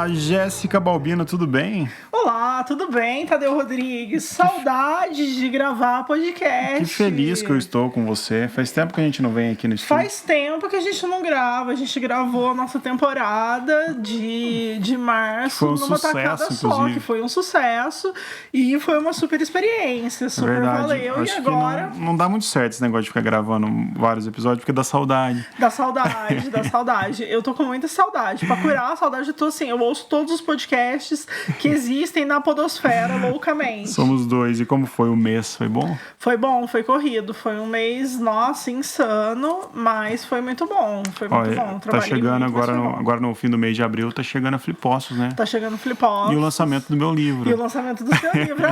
Olá, Jéssica Balbino, tudo bem? Olá, tudo bem, Tadeu Rodrigues? Saudades de gravar podcast. Que feliz que eu estou com você. Faz tempo que a gente não vem aqui no estúdio. Faz tempo que a gente não grava. A gente gravou a nossa temporada de março foi um numa sucesso, tacada só, inclusive. que foi um sucesso e foi uma super experiência, super valeu. Acho e agora... que não dá muito certo esse negócio de ficar gravando vários episódios, porque dá saudade. Dá saudade. Eu tô com muita saudade. Pra curar a saudade, eu tô assim, eu ouço todos os podcasts que existem na podosfera loucamente. Somos dois. E como foi o mês? Foi bom? Foi bom, foi corrido. Foi um mês, nossa, insano, mas foi muito bom. Foi muito bom. Tá chegando muito, agora no fim do mês de abril, tá chegando a Flipostos, né? Tá chegando o Flipostos. E o lançamento do meu livro. E o lançamento do seu livro,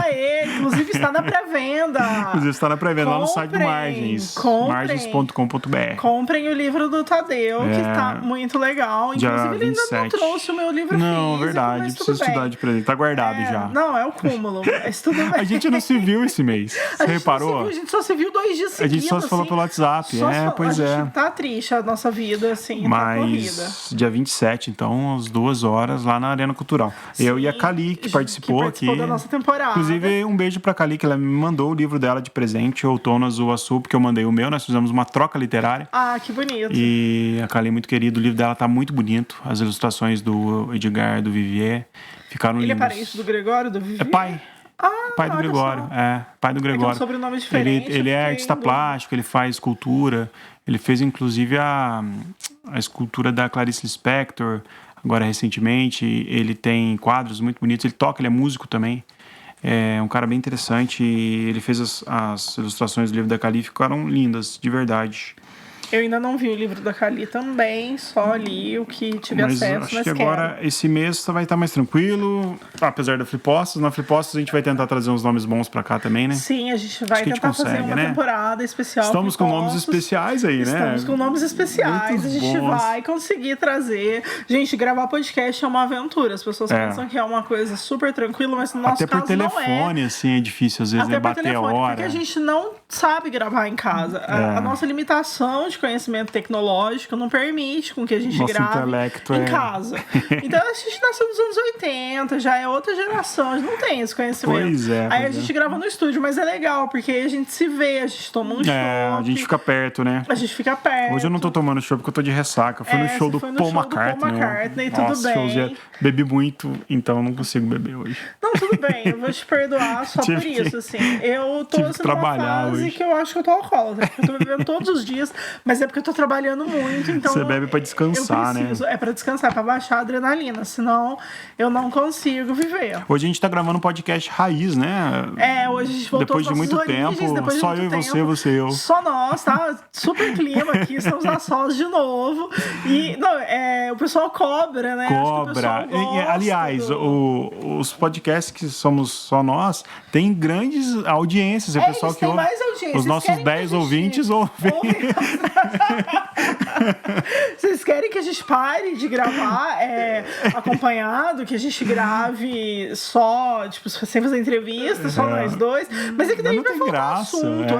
inclusive está na pré-venda. Inclusive está na pré-venda lá no site do Margens. Margens.com.br. Comprem o livro do Tadeu, que tá muito legal. Inclusive, ele ainda não trouxe o meu livro físico. Não, verdade. Preciso estudar de presente. Tá guardado já. Não, é o cúmulo. Mas tudo bem. A gente não se viu esse mês. Você reparou? A gente só se viu 2 dias seguidos. A gente só se falou pelo WhatsApp. Pois é. A gente tá triste a nossa vida, assim, tá corrida. Dia 27, então, às 2 horas, lá na Arena Cultural. Sim, eu e a Cali, que participou aqui. Da nossa temporada. Inclusive, um beijo pra Cali, que ela me mandou o livro dela de presente, Outono Azul Açul, porque eu mandei o meu. Nós fizemos uma troca literária. Ah, que bonito. E a Cali é muito querida. O livro dela tá muito bonito. As ilustrações do Edgar, do Vivier, ficaram lindas. Ele é parente do Gregório, do Vivier? É pai. Pai do Gregório, pai do Gregório. É um sobrenome diferente. Ele é artista plástico, ele faz escultura. Ele fez, inclusive, a escultura da Clarice Lispector, agora recentemente. Ele tem quadros muito bonitos. Ele toca, ele é músico também. É um cara bem interessante. E ele fez as ilustrações do livro da Cali, ficaram lindas, de verdade. Eu ainda não vi o livro da Cali também, só li o que tive acesso. Mas acho que agora, esse mês, vai estar mais tranquilo, apesar da Flipostos. Na Flipostos a gente vai tentar trazer uns nomes bons pra cá também, né? Sim, a gente vai tentar fazer uma temporada especial. Estamos com nomes especiais aí, né? Estamos com nomes especiais, a gente vai conseguir trazer. Gente, gravar podcast é uma aventura. As pessoas pensam que é uma coisa super tranquila, mas no nosso caso não é. Até por telefone, assim, é difícil às vezes, né? Bater a hora. Porque a gente não sabe gravar em casa. A nossa limitação de conhecimento tecnológico não permite com que a gente grave em casa. Então a gente nasceu nos anos 80, já é outra geração, a gente não tem esse conhecimento. Aí a gente grava no estúdio, mas é legal, porque aí a gente se vê, a gente toma um chopp. A gente fica perto, né? A gente fica perto. Hoje eu não tô tomando chopp porque eu tô de ressaca. Fui no show do Paul McCartney. Tudo bem. Bebi muito, então não consigo beber hoje. Não, tudo bem, eu vou te perdoar só por isso, assim. Eu tô numa fase hoje. Que eu acho que eu tô alcoólatra, porque eu tô bebendo todos os dias, mas é porque eu tô trabalhando muito, então... Você bebe pra descansar, né? É pra descansar, pra baixar a adrenalina, senão eu não consigo viver. Hoje a gente tá gravando um podcast raiz, né? Hoje a gente voltou depois de muito tempo, só eu e você e eu. Só nós, tá? Super clima aqui, estamos na solas de novo. E, o pessoal cobra, né? Cobra. Aliás, os podcasts que somos só nós, tem grandes audiências. O pessoal que ouve. Mais audiência. Os nossos 10 ouvintes ouvem. Vocês querem que a gente pare de gravar acompanhado, que a gente grave só, tipo, sem fazer entrevista, só nós dois? Mas é que daí vai faltar assunto,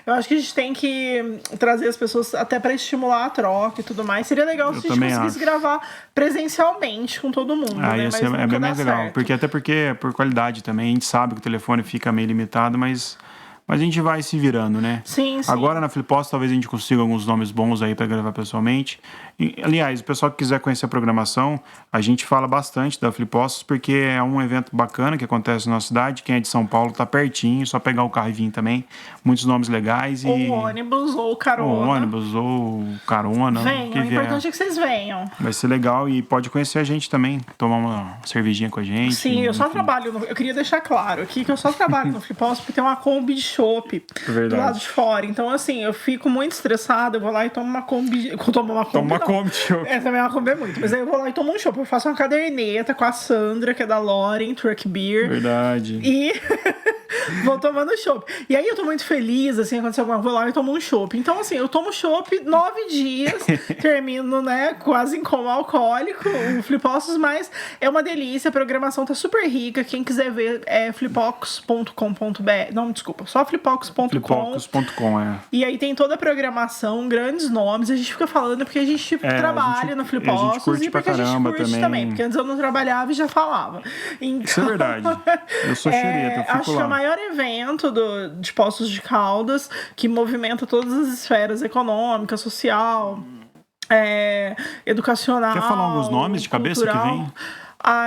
Eu acho que a gente tem que trazer as pessoas até pra estimular a troca e tudo mais. Seria legal se a gente conseguisse gravar presencialmente com todo mundo, né? Mas é bem mais legal, até porque por qualidade também, a gente sabe que o telefone fica meio limitado, mas a gente vai se virando, né? Sim. Agora na Flipostos talvez a gente consiga alguns nomes bons aí para gravar pessoalmente. Aliás, o pessoal que quiser conhecer a programação, a gente fala bastante da Flipostos porque é um evento bacana que acontece na nossa cidade. Quem é de São Paulo tá pertinho, só pegar o carro e vir também. Muitos nomes legais. Ou ônibus, ou carona. Ou carona. Venham, o importante é que vocês venham. Vai ser legal e pode conhecer a gente também, tomar uma cervejinha com a gente. Sim, eu só trabalho, eu queria deixar claro aqui que eu só trabalho no Flipostos porque tem uma Kombi de chopp do lado de fora. Então, assim, eu fico muito estressada, eu vou lá e tomo uma Kombi. Também uma Kombi é muito. Mas aí eu vou lá e tomo um chopp. Eu faço uma caderneta com a Sandra, que é da Loren Truck Beer. Verdade. E Vou tomando chopp. E aí eu tô muito feliz, assim, aconteceu alguma coisa, vou lá e tomo um chopp. Então, assim, eu tomo chopp 9 dias, termino, né, quase em coma alcoólico, o Flipostos, mas é uma delícia, a programação tá super rica. Quem quiser ver é flipocos.com.br. Não, desculpa, só flipocos.com. Flipocos.com, E aí tem toda a programação, grandes nomes. A gente fica falando porque a gente trabalha no Flipocos e porque a gente curte também. Porque antes eu não trabalhava e já falava. Então, isso é verdade. Eu sou xereta, eu fico acho que é o maior evento de Poços de Caldas, que movimenta todas as esferas econômica, social, educacional. Quer falar alguns nomes de cabeça cultural. que vem?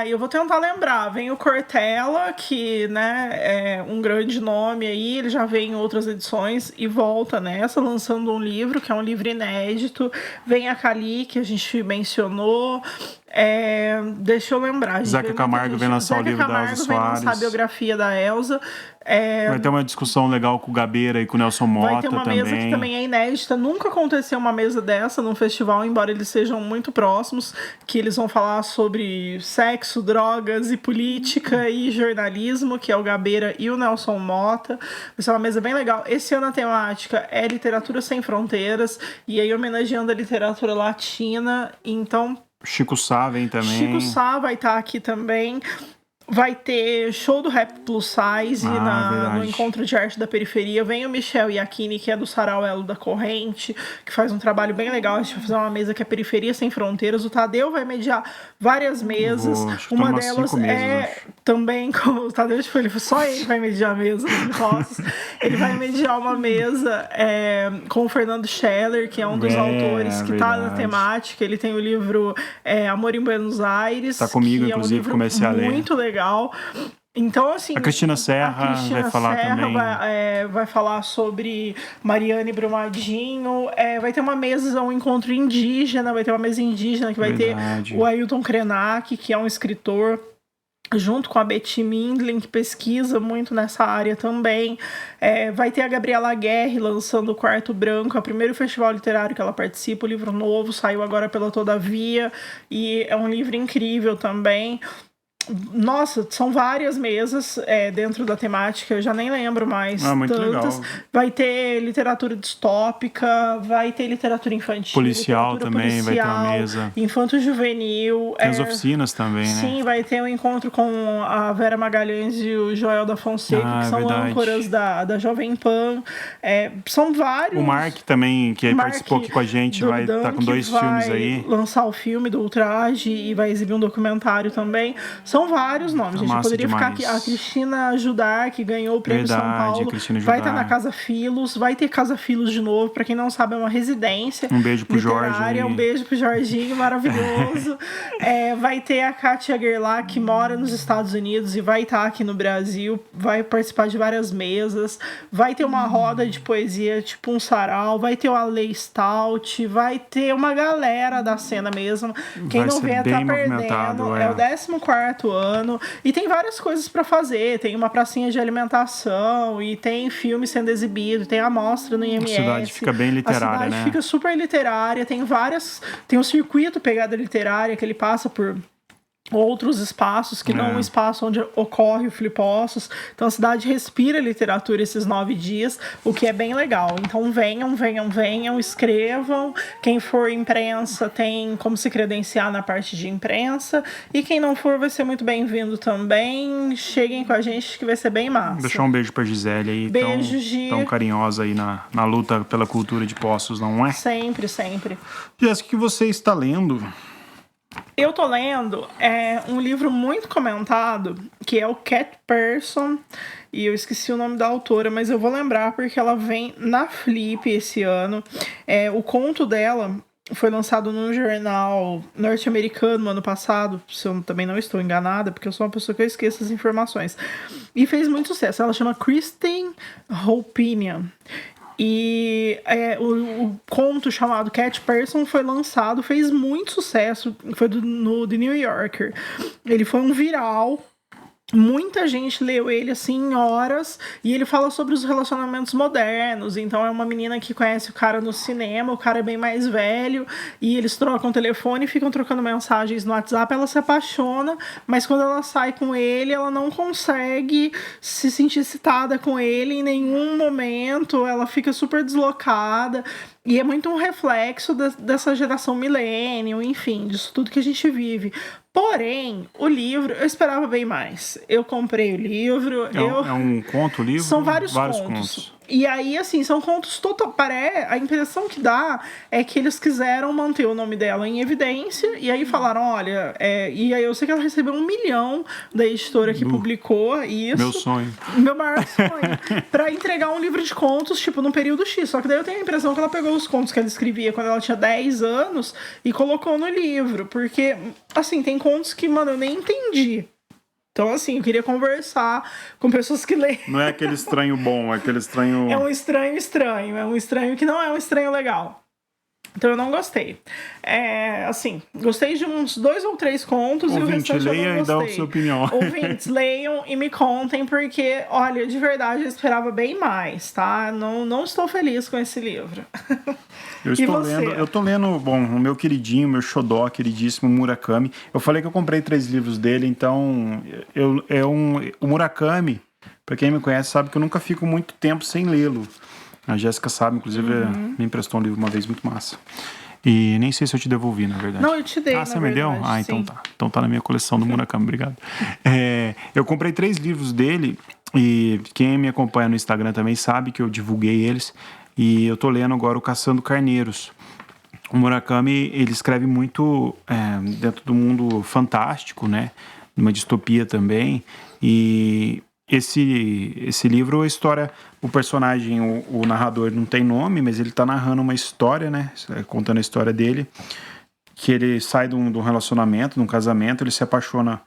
Eu vou tentar lembrar. Vem o Cortella, que, né, é um grande nome aí, ele já veio em outras edições e volta nessa, lançando um livro, que é um livro inédito. Vem a Cali, que a gente mencionou. Deixa eu lembrar. Zeca Camargo vem lançar o livro da Elza Soares. Vem lançar a biografia da Elza. Vai ter uma discussão legal com o Gabeira e com o Nelson Mota também. Vai ter uma mesa que também é inédita. Nunca aconteceu uma mesa dessa num festival, embora eles sejam muito próximos, que eles vão falar sobre sexo, drogas e política e jornalismo, que é o Gabeira e o Nelson Mota. Vai ser uma mesa bem legal. Esse ano a temática é Literatura Sem Fronteiras, e aí homenageando a literatura latina. Então, Chico Sá vem também. Chico Sá vai estar aqui também. Vai ter show do Rap Plus Size no Encontro de Arte da Periferia. Vem o Michel Iacchini, que é do Sarau Elo da Corrente, que faz um trabalho bem legal. A gente vai fazer uma mesa que é Periferia Sem Fronteiras. O Tadeu vai mediar várias mesas. Uma delas também com o Tadeu, só ele vai mediar a mesa. Ele vai mediar uma mesa com o Fernando Scheller, que é um dos autores que está na temática. Ele tem o livro Amor em Buenos Aires. Tá comigo, inclusive, comecei a ler. Muito legal. Então, assim... A Cristina Serra vai falar também. Vai falar sobre Mariane Brumadinho. Vai ter uma mesa, um encontro indígena. Vai ter uma mesa indígena que vai ter o Ailton Krenak, que é um escritor, junto com a Betty Mindlin, que pesquisa muito nessa área também. Vai ter a Gabriela Guerre lançando o Quarto Branco, é o primeiro festival literário que ela participa. O livro novo saiu agora pela Todavia e é um livro incrível também. Nossa, são várias mesas dentro da temática, eu já nem lembro mais muito tantas. Legal. Vai ter literatura distópica, vai ter literatura infantil, policial também, vai ter uma mesa. Infanto-juvenil. Tem as oficinas também, né? Sim, vai ter um encontro com a Vera Magalhães e o Joel da Fonseca, que são âncoras da Jovem Pan. São vários. O Mark também, que participou aqui com a gente, vai estar com 2 filmes aí. Vai lançar o filme do Ultraje e vai exibir um documentário também. São vários nomes, gente. Eu poderia ficar aqui. A Cristina Judar, que ganhou o Prêmio São Paulo, vai estar na Casa Filos. Vai ter Casa Filos de novo. Pra quem não sabe, é uma residência. Um beijo pro Jorge. Um beijo pro Jorginho, maravilhoso. Vai ter a Kátia Gerlach, que mora nos Estados Unidos e vai estar aqui no Brasil. Vai participar de várias mesas. Vai ter uma roda de poesia, tipo um sarau. Vai ter o Ale Stout. Vai ter uma galera da cena mesmo. Quem não vê tá perdendo. É o 14º ano, e tem várias coisas para fazer, tem uma pracinha de alimentação, e tem filme sendo exibido, tem a mostra no IMS. A cidade fica bem literária, né? A cidade fica super literária, tem um circuito Pegada Literária, que ele passa por outros espaços, que não um espaço onde ocorre o Flipostos. Então a cidade respira literatura esses 9 dias, o que é bem legal. Então venham, escrevam. Quem for imprensa tem como se credenciar na parte de imprensa, e quem não for vai ser muito bem-vindo também. Cheguem com a gente que vai ser bem massa. Deixar um beijo pra Gisele aí, beijo, Gi. Tão carinhosa aí na luta pela cultura de Poços, não é? Sempre. Jéssica, o que você está lendo? Eu tô lendo um livro muito comentado, que é o Cat Person, e eu esqueci o nome da autora, mas eu vou lembrar porque ela vem na Flip esse ano. O conto dela foi lançado num jornal norte-americano no ano passado, se eu também não estou enganada, porque eu sou uma pessoa que eu esqueço as informações. E fez muito sucesso. Ela chama Kristen Hopinion. E o conto chamado Cat Person foi lançado, fez muito sucesso, foi no The New Yorker. Ele foi um viral Muita gente leu ele assim em horas, e ele fala sobre os relacionamentos modernos. Então é uma menina que conhece o cara no cinema, o cara é bem mais velho, e eles trocam telefone, ficam trocando mensagens no WhatsApp, ela se apaixona, mas quando ela sai com ele, ela não consegue se sentir excitada com ele em nenhum momento, ela fica super deslocada. E é muito um reflexo dessa geração millennial, enfim, disso tudo que a gente vive. Porém, o livro, eu esperava bem mais. Eu comprei o livro. É um conto, o livro? São vários contos. E aí, assim, são contos total. A impressão que dá é que eles quiseram manter o nome dela em evidência. E aí falaram: olha. E aí eu sei que ela recebeu 1 milhão da editora que publicou isso. Meu sonho. Meu maior sonho. Pra entregar um livro de contos, tipo, num período X. Só que daí eu tenho a impressão que ela pegou os contos que ela escrevia quando ela tinha 10 anos e colocou no livro. Porque, assim, tem contos que, mano, eu nem entendi. Então, assim, eu queria conversar com pessoas que leem. Não é aquele estranho bom, é aquele estranho... É um estranho estranho. É um estranho que não é um estranho legal. Então eu não gostei. Assim, gostei de uns 2 ou 3 contos. Ouvinte, e o restante leia eu não e dá a gostei. sua opinião. Ouvintes, leiam e me contem, porque, olha, de verdade eu esperava bem mais, tá? Não estou feliz com esse livro. Eu tô lendo, bom, o meu queridinho, meu xodó, queridíssimo Murakami. Eu falei que eu comprei 3 livros dele, então o Murakami, pra quem me conhece, sabe que eu nunca fico muito tempo sem lê-lo. A Jéssica sabe, inclusive, me emprestou um livro uma vez muito massa. E nem sei se eu te devolvi, na verdade. Não, eu te dei, você me deu? Então tá. Então tá na minha coleção do Murakami, obrigado. Eu comprei 3 livros dele, e quem me acompanha no Instagram também sabe que eu divulguei eles. E eu tô lendo agora o Caçando Carneiros. O Murakami, ele escreve muito dentro do mundo fantástico, né? Uma distopia também. E esse livro, a história, o personagem, o narrador não tem nome, mas ele tá narrando uma história, né? Contando a história dele, que ele sai de um relacionamento, de um casamento, ele se apaixona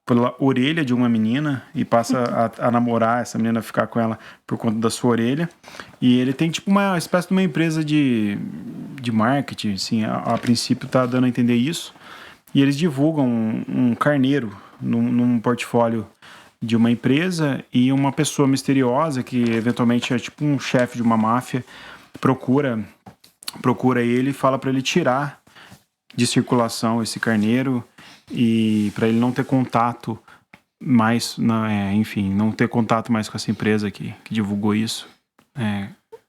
pela orelha de uma menina e passa a namorar essa menina, a ficar com ela por conta da sua orelha. E ele tem tipo uma espécie de uma empresa de marketing, assim, a princípio tá dando a entender isso. E eles divulgam um carneiro num portfólio de uma empresa, e uma pessoa misteriosa que eventualmente é tipo um chefe de uma máfia procura ele e fala para ele tirar de circulação esse carneiro, e para ele não ter contato mais, não ter contato mais com essa empresa que divulgou isso.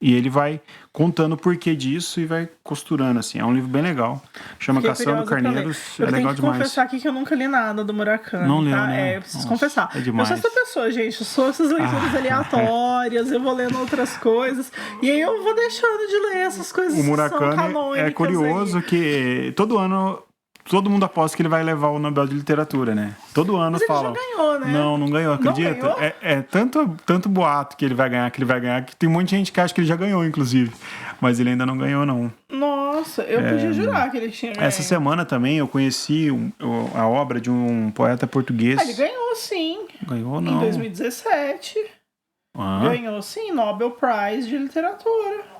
E ele vai contando o porquê disso e vai costurando, assim. É um livro bem legal. Chama Caçando Carneiros. É legal demais. Eu tenho que confessar aqui que eu nunca li nada do Murakami. Não leu, tá? né? Eu preciso confessar. É demais. Eu sou essa pessoa, gente. Eu sou essas leituras aleatórias. Eu vou lendo outras coisas. E aí eu vou deixando de ler essas coisas. O Murakami é curioso que todo ano... Todo mundo aposta que ele vai levar o Nobel de Literatura, né? Todo ano falam. Mas ele já ganhou, né? Não ganhou, acredita? Não ganhou? Tanto boato que ele vai ganhar, que tem muita gente que acha que ele já ganhou, inclusive. Mas ele ainda não ganhou, não. Nossa, eu podia jurar que ele tinha ganho. Essa semana também eu conheci a obra de um poeta português. Ele ganhou, sim. Ganhou, não. Em 2017. Ganhou, sim, Nobel Prize de Literatura.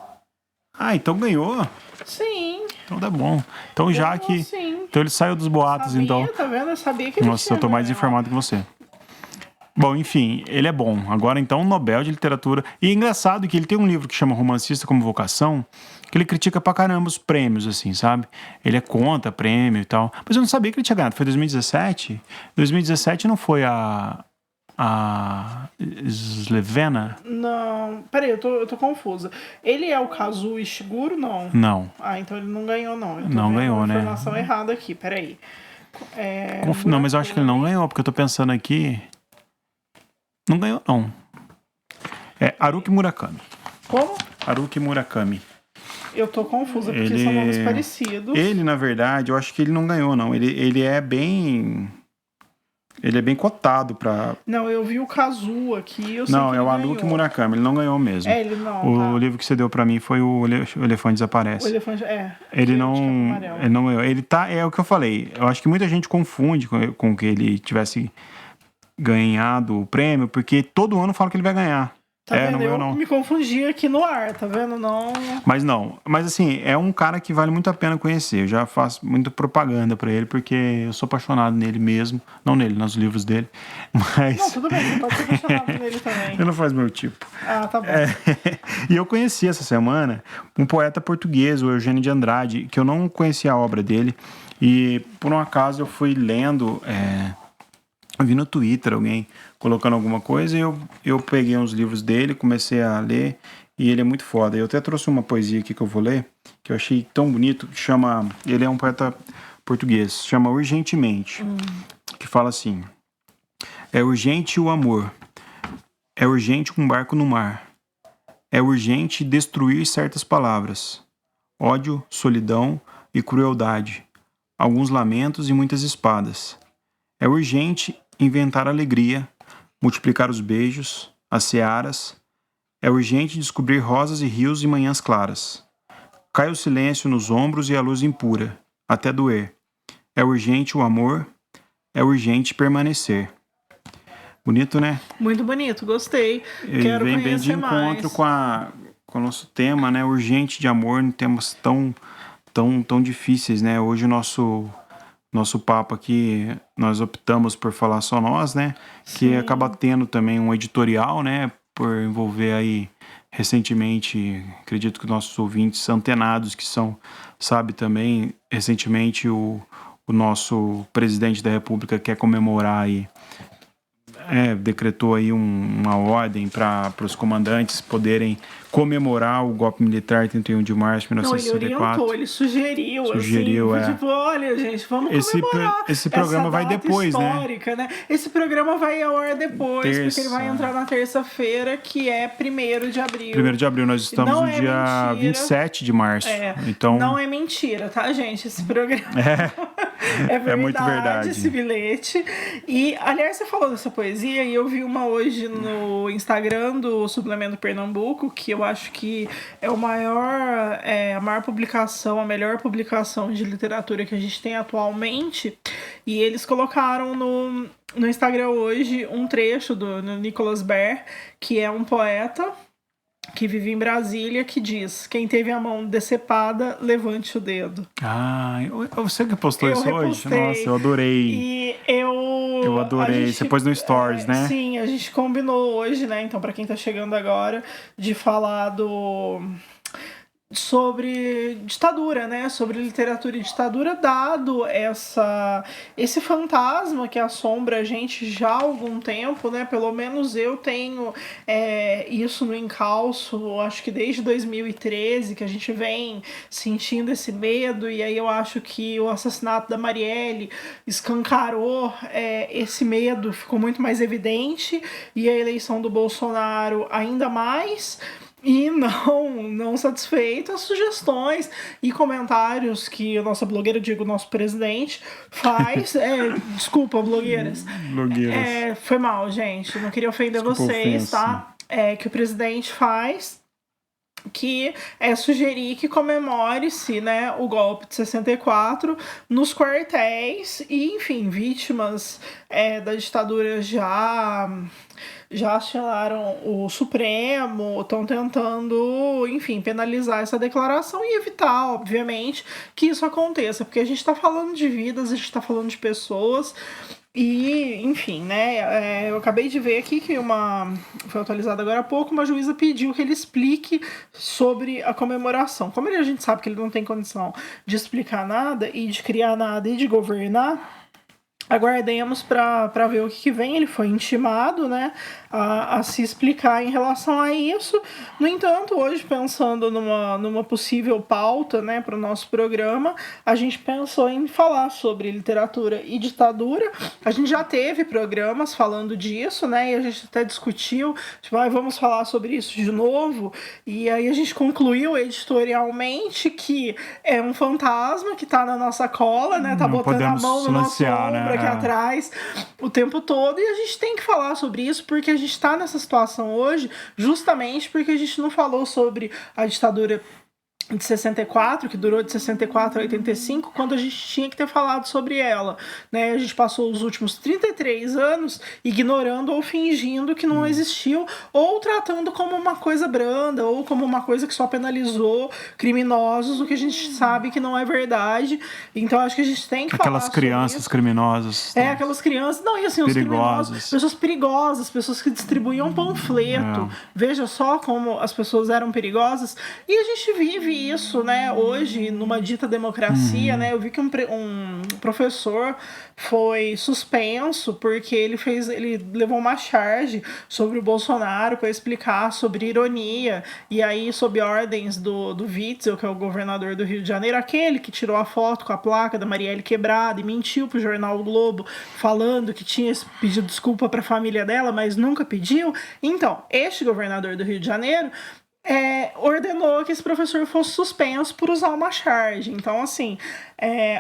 Então ganhou? Sim. Então tá bom. Então ganhou, já que... Sim. Então ele saiu dos boatos, sabia, então... Tá vendo? Eu sabia que ele Nossa, eu tô mais informado que você. Bom, enfim, ele é bom. Agora, então, o Nobel de Literatura. E é engraçado que ele tem um livro que chama Romancista como Vocação, que ele critica pra caramba os prêmios, assim, sabe? Ele é contra prêmio e tal. Mas eu não sabia que ele tinha ganhado. Foi 2017? 2017 não foi a Slevena? Não, peraí, eu tô confusa. Ele é o Kazuo Ishiguro, não? Não. Então ele não ganhou, não. Eu tô não vendo ganhou, uma né? informação errada aqui, peraí. Não, mas eu acho que ele não ganhou, porque eu tô pensando aqui... Não ganhou, não. É Haruki Murakami. Como? Haruki Murakami. Eu tô confusa, porque são nomes parecidos. Ele, na verdade, eu acho que ele não ganhou, não. Ele é bem... Ele é bem cotado pra... Não, eu vi o Kazuo aqui, eu sei Não, que é o Haruki Murakami, ele não ganhou mesmo. Ele não, O livro que você deu pra mim foi o Elefante Desaparece. O Elefante, Ele não ganhou. Ele tá... É o que eu falei. Eu acho que muita gente confunde com que ele tivesse ganhado o prêmio, porque todo ano fala que ele vai ganhar. Tá vendo? No meu eu não. me confundi aqui no ar, tá vendo? Não. Mas assim, é um cara que vale muito a pena conhecer. Eu já faço muita propaganda pra ele, porque eu sou apaixonado nele mesmo. Não nele, nos livros dele. Mas... Não, tudo bem, você pode ser apaixonado nele também. Ele não faz meu tipo. Ah, tá bom. E eu conheci essa semana um poeta português, o Eugênio de Andrade, que eu não conhecia a obra dele. E por um acaso eu fui lendo... Eu vi no Twitter alguém colocando alguma coisa e eu peguei uns livros dele, comecei a ler e ele é muito foda. Eu até trouxe uma poesia aqui que eu vou ler, que eu achei tão bonito, que chama... Ele é um poeta português, chama Urgentemente, que fala assim: é urgente o amor, é urgente um barco no mar, é urgente destruir certas palavras, ódio, solidão e crueldade, alguns lamentos e muitas espadas. É urgente inventar alegria, multiplicar os beijos, as searas. É urgente descobrir rosas e rios e manhãs claras. Cai o silêncio nos ombros e a luz impura, até doer. É urgente o amor, é urgente permanecer. Bonito, né? Muito bonito, gostei. Ele Quero vem conhecer bem de encontro com o nosso tema, né? Urgente de amor, em temas tão difíceis, né? Hoje o nosso papo aqui, nós optamos por falar só nós, né? Sim. Que acaba tendo também um editorial, né? Por envolver aí, recentemente, acredito que nossos ouvintes antenados que são, sabe também, recentemente o nosso presidente da República quer comemorar aí, decretou aí uma ordem para os comandantes poderem comemorar o golpe militar 31 de março de 1964. Não, ele orientou, ele sugeriu assim, tipo, olha, gente, vamos comemorar esse programa vai depois, histórica, né? Esse programa vai ao ar depois, porque ele vai entrar na terça-feira, que é 1º de abril. 1º de abril, nós estamos no dia 27 de março. Então... Não é mentira, tá, gente? Esse programa é verdade, muito verdade. Esse bilhete. E, aliás, você falou dessa poesia, e eu vi uma hoje no Instagram do Suplemento Pernambuco, que eu acho que é a maior publicação, a melhor publicação de literatura que a gente tem atualmente. E eles colocaram no Instagram hoje um trecho do Nicholas Baer, que é um poeta que vive em Brasília, que diz: quem teve a mão decepada, levante o dedo. Ah, você que postou isso hoje? Nossa, eu adorei. E eu adorei. Você pôs no Stories, né? Sim, a gente combinou hoje, né? Então, pra quem tá chegando agora, de falar sobre ditadura, né? Sobre literatura e ditadura, dado esse fantasma que assombra a gente já há algum tempo, né? Pelo menos eu tenho isso no encalço, acho que desde 2013, que a gente vem sentindo esse medo, e aí eu acho que o assassinato da Marielle escancarou esse medo, ficou muito mais evidente, e a eleição do Bolsonaro ainda mais. E não satisfeito, as sugestões e comentários que a nossa blogueira, digo, o nosso presidente, faz. Desculpa, blogueiras. Foi mal, gente. Não queria ofender vocês, tá? Que o presidente faz, que é sugerir que comemore-se, né, o golpe de 64 nos quartéis e, enfim, vítimas da ditadura já acionaram o Supremo, estão tentando, enfim, penalizar essa declaração e evitar, obviamente, que isso aconteça, porque a gente está falando de vidas, a gente está falando de pessoas. E, enfim, né, eu acabei de ver aqui que foi atualizado agora há pouco, uma juíza pediu que ele explique sobre a comemoração. Como a gente sabe que ele não tem condição de explicar nada e de criar nada e de governar, aguardemos para ver o que vem. Ele foi intimado, né, a se explicar em relação a isso. No entanto, hoje, pensando numa possível pauta, né, para o nosso programa, a gente pensou em falar sobre literatura e ditadura. A gente já teve programas falando disso, né, e a gente até discutiu, tipo, vamos falar sobre isso de novo, e aí a gente concluiu editorialmente que é um fantasma que tá na nossa cola, né, tá botando a mão no nosso ombro aqui atrás o tempo todo, e a gente tem que falar sobre isso porque a gente tá nessa situação hoje justamente porque a gente não falou sobre a ditadura de 64, que durou de 64 a 85, quando a gente tinha que ter falado sobre ela, né? A gente passou os últimos 33 anos ignorando ou fingindo que não existiu, ou tratando como uma coisa branda, ou como uma coisa que só penalizou criminosos, o que a gente sabe que não é verdade. Então acho que a gente tem que aquelas falar crianças criminosas. Aquelas crianças, não, e assim, os criminosos, pessoas perigosas, pessoas que distribuíam panfleto. Veja só como as pessoas eram perigosas. E a gente vive isso, né, hoje, numa dita democracia, né? Eu vi que um professor foi suspenso porque ele levou uma charge sobre o Bolsonaro para explicar sobre ironia. E aí, sob ordens do Witzel, que é o governador do Rio de Janeiro, aquele que tirou a foto com a placa da Marielle quebrada e mentiu pro jornal o Globo, falando que tinha pedido desculpa para a família dela, mas nunca pediu. Então, este governador do Rio de Janeiro ordenou que esse professor fosse suspenso por usar uma charge. Então, assim,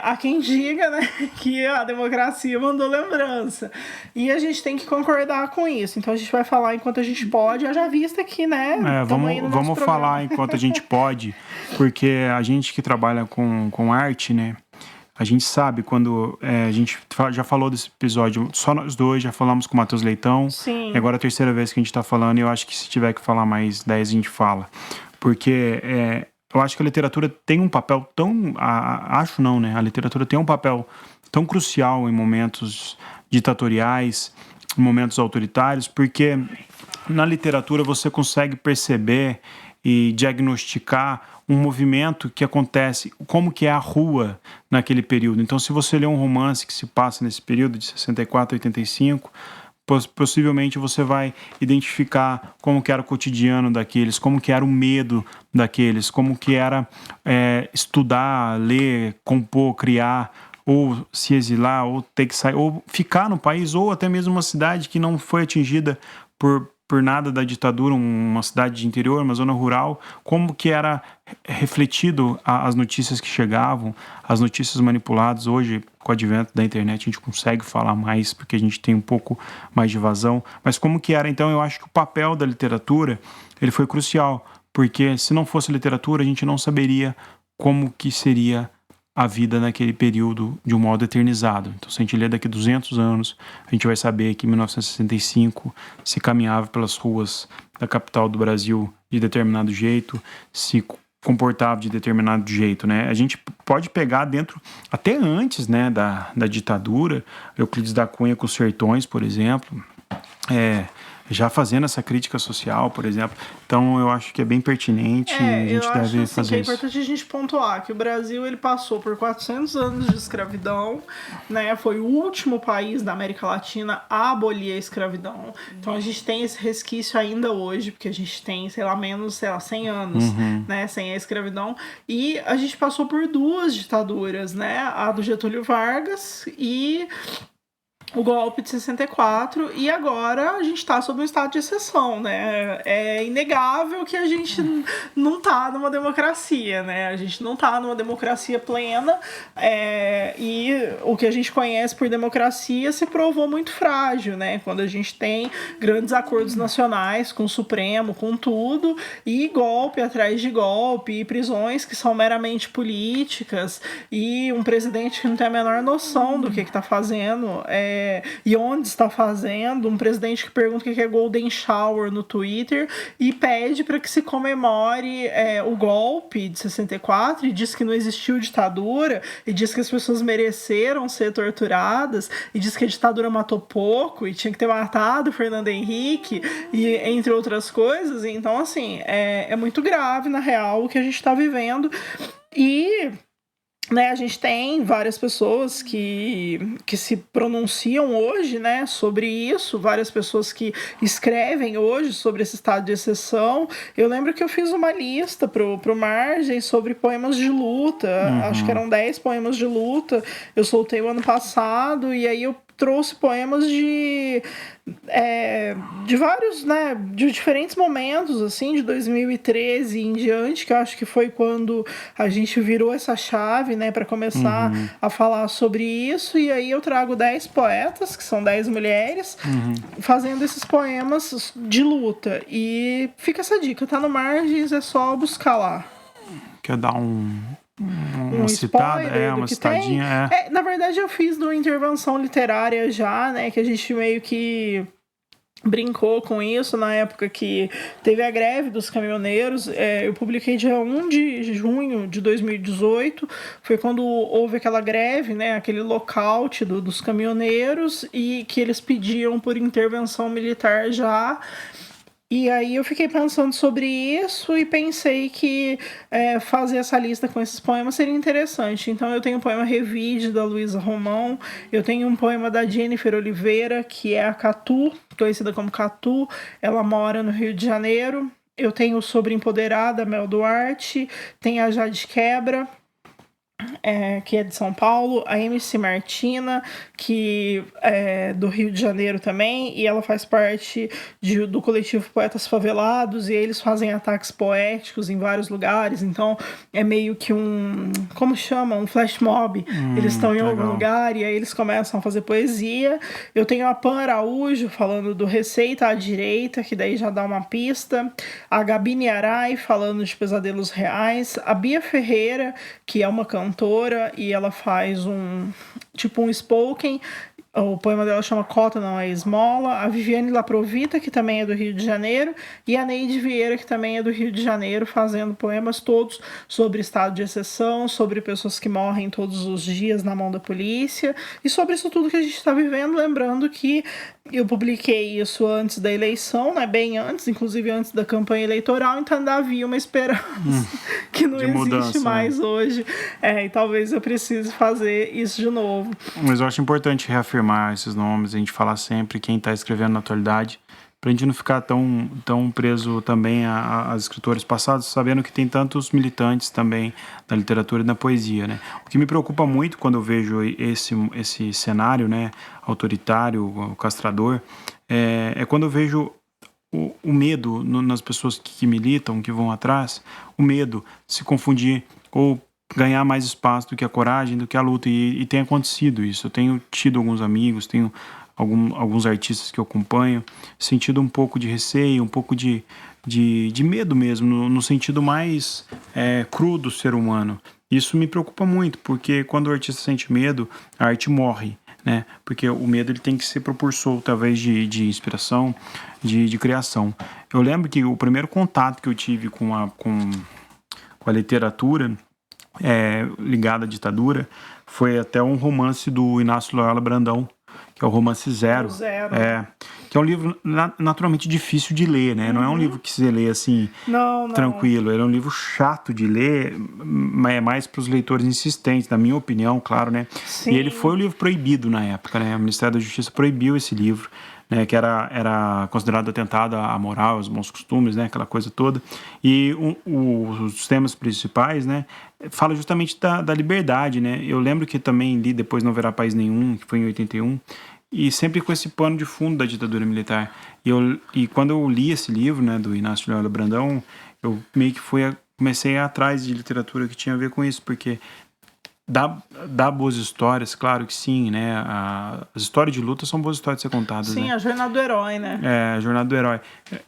há quem diga, né, que a democracia mandou lembrança. E a gente tem que concordar com isso. Então, a gente vai falar enquanto a gente pode. Haja vista que, né... Vamos falar enquanto a gente pode, porque a gente que trabalha com arte, né, a gente sabe quando a gente já falou desse episódio, só nós dois, já falamos com o Matheus Leitão. Sim. E agora é a terceira vez que a gente tá falando, e eu acho que se tiver que falar mais 10, a gente fala. Porque eu acho que a literatura tem um papel tão... acho não, né? A literatura tem um papel tão crucial em momentos ditatoriais, em momentos autoritários, porque na literatura você consegue perceber e diagnosticar um movimento que acontece, como que é a rua naquele período. Então, se você lê um romance que se passa nesse período de 64 a 85, possivelmente você vai identificar como que era o cotidiano daqueles, como que era o medo daqueles, como que era estudar, ler, compor, criar, ou se exilar, ou ter que sair, ou ficar no país, ou até mesmo uma cidade que não foi atingida por nada da ditadura, uma cidade de interior, uma zona rural, como que era refletido as notícias que chegavam, as notícias manipuladas. Hoje, com o advento da internet, a gente consegue falar mais, porque a gente tem um pouco mais de vazão, mas como que era? Então, eu acho que o papel da literatura, ele foi crucial, porque se não fosse literatura, a gente não saberia como que seria a vida naquele período de um modo eternizado. Então, se a gente ler daqui a 200 anos, a gente vai saber que em 1965 se caminhava pelas ruas da capital do Brasil de determinado jeito, se comportava de determinado jeito, né? A gente pode pegar dentro, até antes, né, da ditadura, Euclides da Cunha com os Sertões, por exemplo, já fazendo essa crítica social, por exemplo. Então, eu acho que é bem pertinente e a gente deve fazer isso. É importante a gente pontuar que o Brasil ele passou por 400 anos de escravidão, né? Foi o último país da América Latina a abolir a escravidão. Então, a gente tem esse resquício ainda hoje, porque a gente tem, 100 anos, né, sem a escravidão. E a gente passou por duas ditaduras, né? A do Getúlio Vargas e o golpe de 64, e agora a gente está sob um estado de exceção, né? É inegável que a gente não está numa democracia, né? A gente não está numa democracia plena, e o que a gente conhece por democracia se provou muito frágil, né? Quando a gente tem grandes acordos nacionais com o Supremo, com tudo, e golpe atrás de golpe, e prisões que são meramente políticas, e um presidente que não tem a menor noção do que está fazendo, e onde está fazendo, um presidente que pergunta o que é Golden Shower no Twitter e pede para que se comemore o golpe de 64 e diz que não existiu ditadura e diz que as pessoas mereceram ser torturadas e diz que a ditadura matou pouco e tinha que ter matado o Fernando Henrique e entre outras coisas. Então, assim, é muito grave, na real, o que a gente está vivendo. E né, a gente tem várias pessoas que se pronunciam hoje, né, sobre isso, várias pessoas que escrevem hoje sobre esse estado de exceção. Eu lembro que eu fiz uma lista pro Margem sobre poemas de luta, acho que eram 10 poemas de luta, eu soltei o ano passado, e aí eu trouxe poemas de vários, né, de diferentes momentos, assim, de 2013 em diante, que eu acho que foi quando a gente virou essa chave, né, para começar a falar sobre isso, e aí eu trago 10 poetas, que são 10 mulheres, fazendo esses poemas de luta, e fica essa dica, tá no Margens, é só buscar lá. Quer dar uma citada? Uma citadinha. Na verdade, eu fiz uma intervenção literária já, né? Que a gente meio que brincou com isso na época que teve a greve dos caminhoneiros. Eu publiquei dia 1 de junho de 2018, foi quando houve aquela greve, né, aquele lockout dos caminhoneiros, e que eles pediam por intervenção militar já. E aí eu fiquei pensando sobre isso e pensei que fazer essa lista com esses poemas seria interessante. Então eu tenho o poema Revide, da Luísa Romão, eu tenho um poema da Jennifer Oliveira, que é a Catu, conhecida como Catu, ela mora no Rio de Janeiro. Eu tenho o Sobre Empoderada, Mel Duarte, tem a Jade Quebra, que é de São Paulo, a MC Martina, que é do Rio de Janeiro também, e ela faz parte do coletivo Poetas Favelados, e eles fazem ataques poéticos em vários lugares, então é meio que como chama? Um flash mob. Eles estão em algum lugar e aí eles começam a fazer poesia. Eu tenho a Pan Araújo falando do Receita à Direita, que daí já dá uma pista, a Gabi Niarai falando de pesadelos reais, a Bia Ferreira, que é uma cantora e ela faz um spoken. O poema dela chama Cota Não É Esmola. A Viviane Laprovita, que também é do Rio de Janeiro, e a Neide Vieira, que também é do Rio de Janeiro, fazendo poemas todos sobre estado de exceção, sobre pessoas que morrem todos os dias na mão da polícia, e sobre isso tudo que a gente está vivendo. Lembrando que eu publiquei isso antes da eleição, né? Bem antes, inclusive antes da campanha eleitoral, então ainda havia uma esperança que não existe mudança, mais hoje. E talvez eu precise fazer isso de novo. Mas eu acho importante reafirmar esses nomes, a gente falar sempre quem está escrevendo na atualidade, para a gente não ficar tão preso também às escritores passados, sabendo que tem tantos militantes também da literatura e da poesia, né? O que me preocupa muito quando eu vejo esse cenário, né, autoritário, castrador, é quando eu vejo o medo nas pessoas que militam, que vão atrás, o medo de se confundir ou ganhar mais espaço do que a coragem, do que a luta, e tem acontecido isso. Eu tenho tido alguns amigos, tenho alguns artistas que eu acompanho, sentido um pouco de receio, um pouco de medo mesmo, no sentido mais cru do ser humano. Isso me preocupa muito, porque quando o artista sente medo, a arte morre, né? Porque o medo ele tem que ser propulsor, talvez, de inspiração, de criação. Eu lembro que o primeiro contato que eu tive com a literatura ligada à ditadura foi até um romance do Inácio Loyola Brandão, que é o romance Zero. Que é um livro naturalmente difícil de ler, né? Não é um livro que você lê assim, tranquilo. Ele é um livro chato de ler, é mais para os leitores insistentes, na minha opinião, claro, né? Sim. E ele foi um livro proibido na época, né? O Ministério da Justiça proibiu esse livro, né? Que era considerado atentado à moral, aos bons costumes, né? Aquela coisa toda. E os temas principais, né? Fala justamente da liberdade, né? Eu lembro que também li depois Não Haverá País Nenhum, que foi em 81, e sempre com esse pano de fundo da ditadura militar. E quando eu li esse livro, né, do Inácio Loyola Brandão, eu meio que comecei a ir atrás de literatura que tinha a ver com isso, porque dá boas histórias, claro que sim, né? As histórias de luta são boas histórias de ser contadas. Sim, né? A Jornada do Herói, né? A Jornada do Herói.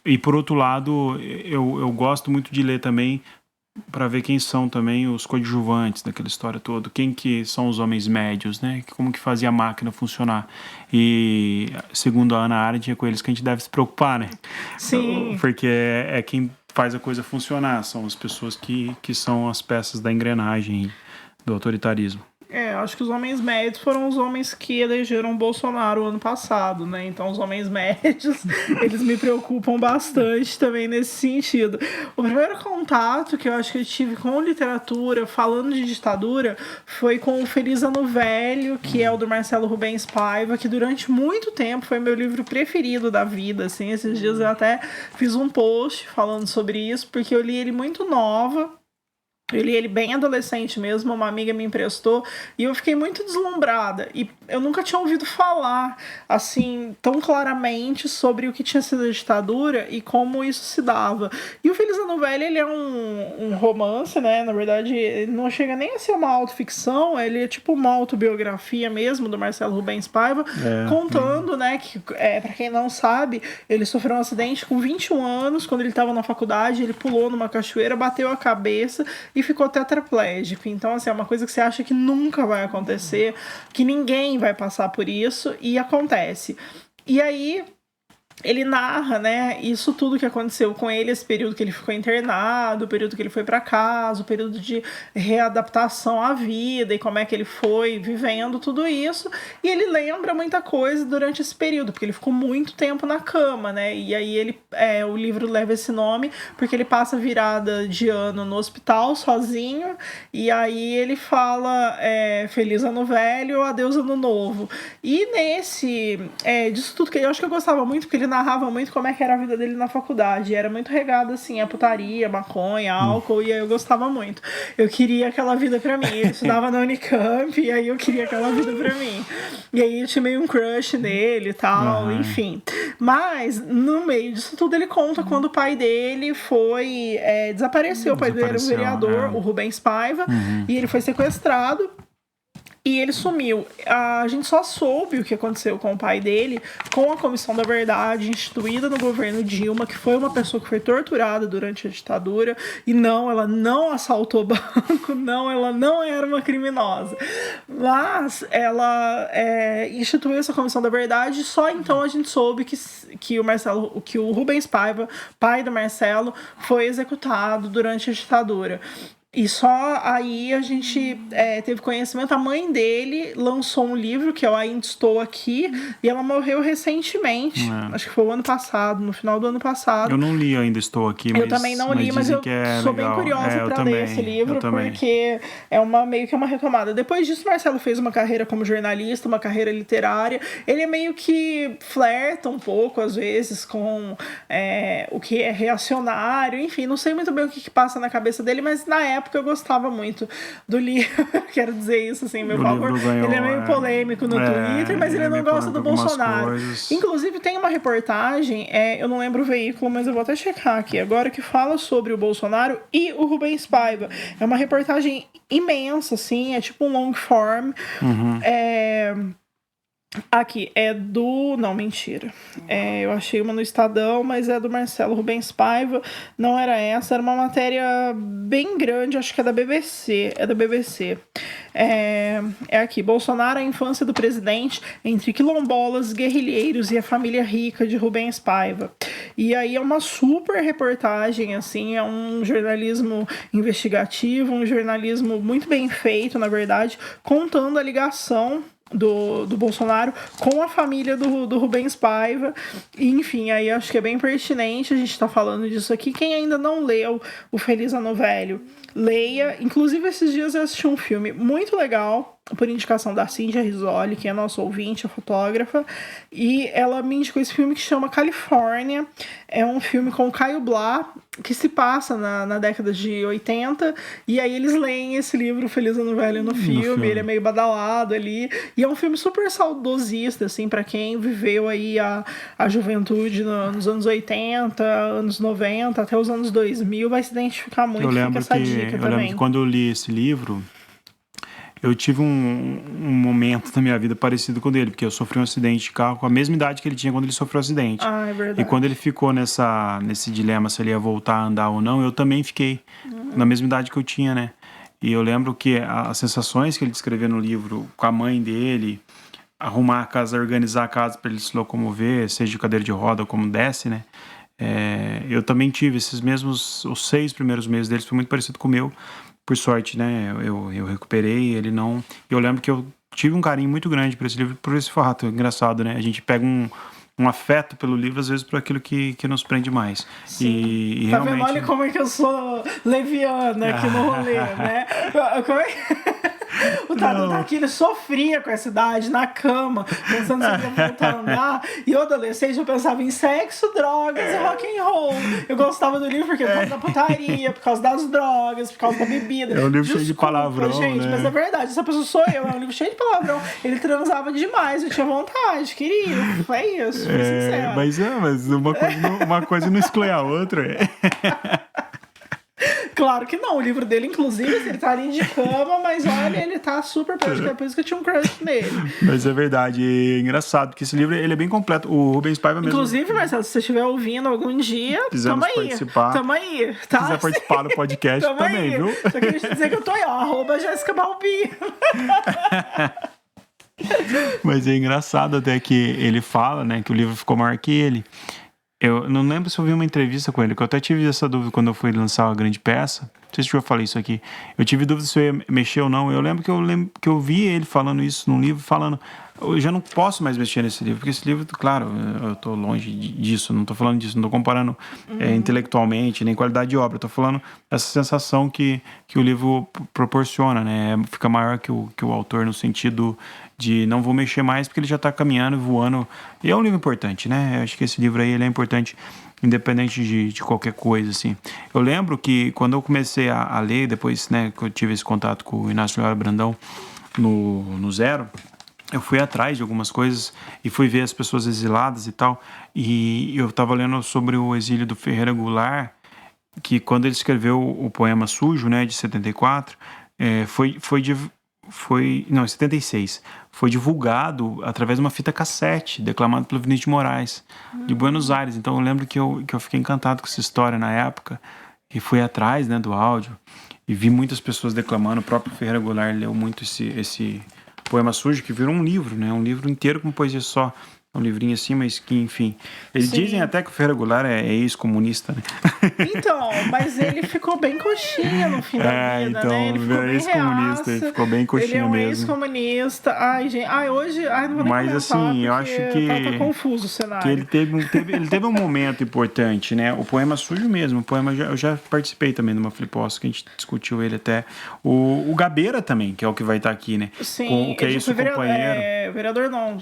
E por outro lado, eu gosto muito de ler também para ver quem são também os coadjuvantes daquela história toda, quem que são os homens médios, né? Como que fazia a máquina funcionar. E segundo a Hannah Arendt, é com eles que a gente deve se preocupar, né? Sim. Porque é quem faz a coisa funcionar, são as pessoas que são as peças da engrenagem do autoritarismo. Acho que os homens médios foram os homens que elegeram o Bolsonaro ano passado, né? Então os homens médios, eles me preocupam bastante também nesse sentido. O primeiro contato que eu acho que eu tive com literatura, falando de ditadura, foi com o Feliz Ano Velho, que é o do Marcelo Rubens Paiva, que durante muito tempo foi meu livro preferido da vida, assim. Esses dias eu até fiz um post falando sobre isso, porque eu li ele muito nova. Eu li ele bem adolescente mesmo, uma amiga me emprestou, e eu fiquei muito deslumbrada. E eu nunca tinha ouvido falar, assim, tão claramente sobre o que tinha sido a ditadura e como isso se dava. E o Feliz Ano Velho, ele é um romance, né? Na verdade, ele não chega nem a ser uma autoficção, ele é tipo uma autobiografia mesmo, do Marcelo Rubens Paiva, contando, né, que, pra quem não sabe, ele sofreu um acidente com 21 anos, quando ele estava na faculdade, ele pulou numa cachoeira, bateu a cabeça e ficou tetraplégico. Então, assim, é uma coisa que você acha que nunca vai acontecer, que ninguém vai passar por isso, e acontece. E aí ele narra, né, isso tudo que aconteceu com ele, esse período que ele ficou internado, o período que ele foi para casa, o período de readaptação à vida e como é que ele foi vivendo tudo isso. E ele lembra muita coisa durante esse período, porque ele ficou muito tempo na cama, né? E aí o livro leva esse nome porque ele passa virada de ano no hospital sozinho, e aí ele fala Feliz Ano Velho, Adeus Ano Novo. E disso tudo que eu acho que eu gostava muito, porque ele narrava muito como é que era a vida dele na faculdade. Era muito regado, assim, a putaria, maconha, álcool, e aí eu gostava muito. Eu queria aquela vida pra mim. Ele estudava na Unicamp, e aí eu queria aquela vida pra mim. E aí eu tinha meio um crush nele e tal, enfim. Mas, no meio disso tudo, ele conta quando o pai dele desapareceu. O pai dele era um vereador, o Rubens Paiva, e ele foi sequestrado. E ele sumiu. A gente só soube o que aconteceu com o pai dele com a Comissão da Verdade, instituída no governo Dilma, que foi uma pessoa que foi torturada durante a ditadura. E não, ela não assaltou banco, não, ela não era uma criminosa. Mas ela instituiu essa Comissão da Verdade, e só então a gente soube que o Rubens Paiva, pai do Marcelo, foi executado durante a ditadura. E só aí a gente teve conhecimento. A mãe dele lançou um livro, que eu ainda estou aqui, e ela morreu recentemente. Acho que foi o ano passado, no final do ano passado. Eu não li Ainda Estou Aqui, mas... Eu também não li, mas eu sou bem curiosa para ler esse livro, porque é meio que uma retomada. Depois disso, Marcelo fez uma carreira como jornalista, uma carreira literária. Ele é meio que flerta um pouco, às vezes, com o que é reacionário. Enfim, não sei muito bem o que passa na cabeça dele, mas na época eu gostava muito do livro. Quero dizer isso, assim, meu favor. Ele é meio polêmico no Twitter, mas ele não gosta do Bolsonaro. Coisas. Inclusive, tem uma reportagem, eu não lembro o veículo, mas eu vou até checar aqui agora, que fala sobre o Bolsonaro e o Rubens Paiva. É uma reportagem imensa, assim, é tipo um long form. Aqui, não, mentira. Eu achei uma no Estadão, mas é do Marcelo Rubens Paiva. Não era essa, era uma matéria bem grande, acho que é da BBC. É da BBC. Aqui, Bolsonaro, a infância do presidente entre quilombolas, guerrilheiros e a família rica de Rubens Paiva. E aí é uma super reportagem, assim, é um jornalismo investigativo, um jornalismo muito bem feito, na verdade, contando a ligação do Bolsonaro com a família do Rubens Paiva. E, enfim, aí acho que é bem pertinente a gente tá falando disso aqui. Quem ainda não leu o Feliz Ano Velho, leia. Inclusive, esses dias eu assisti um filme muito legal, por indicação da Cíntia Risoli, que é nossa ouvinte, a fotógrafa, e ela me indicou esse filme que chama Califórnia. É um filme com o Caio Blá, que se passa na década de 80, e aí eles leem esse livro Feliz Ano Velho no filme. Ele é meio badalado ali, e é um filme super saudosista, assim, pra quem viveu aí a juventude nos anos 80, anos 90, até os anos 2000, vai se identificar muito. Fica essa dica também. Eu lembro que quando eu li esse livro, eu tive um momento da minha vida parecido com o dele, porque eu sofri um acidente de carro com a mesma idade que ele tinha quando ele sofreu o acidente. É verdade. E quando ele ficou nesse dilema se ele ia voltar a andar ou não, eu também fiquei na mesma idade que eu tinha, né? E eu lembro que as sensações que ele descreveu no livro com a mãe dele, arrumar a casa, organizar a casa para ele se locomover, seja de cadeira de roda ou como desce, né? Eu também tive os 6 primeiros meses deles, foi muito parecido com o meu. Por sorte, né, eu recuperei, ele não... Eu lembro que eu tive um carinho muito grande por esse livro, por esse fato. Engraçado, né? A gente pega um afeto pelo livro, às vezes, por aquilo que nos prende mais. Sim. E tá realmente... vendo? Olha como é que eu sou leviana aqui no rolê, né? Como é... O Tadu tá aqui, ele sofria com essa idade, na cama, pensando se ele ia voltar a andar. E eu, adolescente, eu pensava em sexo, drogas e rock and roll. Eu gostava do livro porque por causa da putaria, por causa das drogas, por causa da bebida. É um livro cheio de palavrão, gente, né? Mas é verdade, essa pessoa sou eu, é um livro cheio de palavrão. Ele transava demais, eu tinha vontade, queria. É isso, fui sincero. Mas uma coisa não exclui a outra. Claro que não, o livro dele, inclusive, ele tá ali de cama, mas olha, ele tá super prático, é por isso que eu tinha um crush nele. Mas é verdade, é engraçado, porque esse livro ele é bem completo. O Rubens Paiva mesmo... Inclusive, Marcelo, se você estiver ouvindo algum dia, tamo aí. Tamo aí, tá? Se quiser participar do podcast também, aí. viu? Só queria te dizer que eu tô aí, ó, @Jéssica Balbi. Mas é engraçado até que ele fala, né, que o livro ficou maior que ele. Eu não lembro se eu vi uma entrevista com ele, que eu até tive essa dúvida quando eu fui lançar a grande peça. Não sei se eu já falei isso aqui. Eu tive dúvida se eu ia mexer ou não. Eu lembro que eu vi ele falando isso num livro, falando... Eu já não posso mais mexer nesse livro, porque esse livro, claro, eu tô longe disso, não tô falando disso, não tô comparando intelectualmente, nem qualidade de obra. Eu tô falando essa sensação que o livro proporciona, né? Fica maior que o autor no sentido de não vou mexer mais, porque ele já tá caminhando, voando. E é um livro importante, né? Eu acho que esse livro aí ele é importante, independente de qualquer coisa, assim. Eu lembro que quando eu comecei a ler, depois, né, que eu tive esse contato com o Inácio Loyola Brandão no Zero, eu fui atrás de algumas coisas e fui ver as pessoas exiladas e tal. E eu estava lendo sobre o exílio do Ferreira Goulart, que quando ele escreveu o poema Sujo, né, de 74, em 76, foi divulgado através de uma fita cassete, declamado pelo Vinícius de Moraes, de Buenos Aires. Então eu lembro que eu fiquei encantado com essa história na época e fui atrás, né, do áudio e vi muitas pessoas declamando. O próprio Ferreira Goulart leu muito esse Poema Sujo, que virou um livro, né? Um livro inteiro com poesia só. Um livrinho assim, mas que, enfim... Eles dizem até que o Ferreira Goulart é ex-comunista, né? Então, mas ele ficou bem coxinha no fim da vida, então, né? Ele ficou bem ex-comunista, ele ficou bem coxinha mesmo. Ele é um ex-comunista. Ai, gente... hoje... não vou nem mas, assim, eu acho que... Tá confuso o cenário. Que ele teve um momento importante, né? O Poema Sujo mesmo. O poema, eu já participei também de uma flipposta, que a gente discutiu ele até. O Gabeira também, que é o que vai estar aqui, né? Sim. O que é isso, companheiro? Vereador não.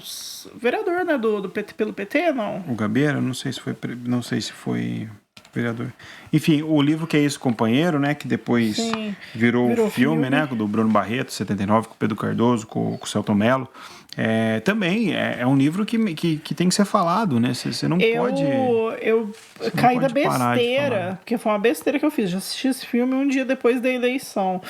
Vereador, né? Do PT, pelo PT, não? O Gabeira? Não sei se foi vereador. Enfim, o livro Que é Isso, Companheiro, né? Que depois virou filme, né? Do Bruno Barreto, 79, com o Pedro Cardoso, com o Celton Mello. Também é um livro que tem que ser falado, né? Você não pode... Eu caí da besteira, porque foi uma besteira que eu fiz. Já assisti esse filme um dia depois da eleição.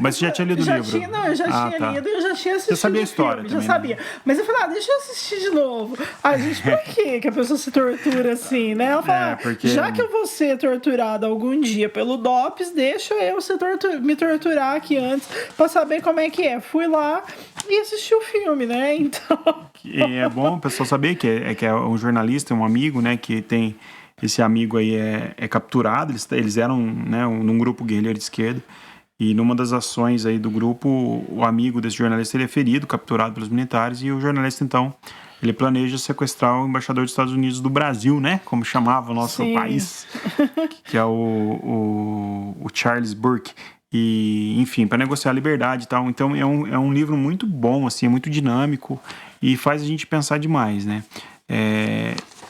Mas você já tinha lido o livro? Eu já tinha lido e eu já tinha assistido. Você sabia a história também, já sabia. Mas eu falei, deixa eu assistir de novo. Gente, por que a pessoa se tortura assim, né? Ela fala, já que eu vou ser torturada algum dia pelo DOPS, deixa eu me torturar aqui antes pra saber como é que é. Fui lá e assisti o filme, né? Então... E é bom o pessoal saber que é um jornalista, um amigo, né? Que tem... Esse amigo aí é capturado. Eles eram, né, num grupo guerrilheiro de esquerda. E numa das ações aí do grupo, o amigo desse jornalista ele é ferido, capturado pelos militares. E o jornalista, então, ele planeja sequestrar o embaixador dos Estados Unidos do Brasil, né? Como chamava o nosso país. Que é o Charles Burke. E, enfim, para negociar a liberdade e tal. Então, é um livro muito bom, assim, é muito dinâmico e faz a gente pensar demais, né?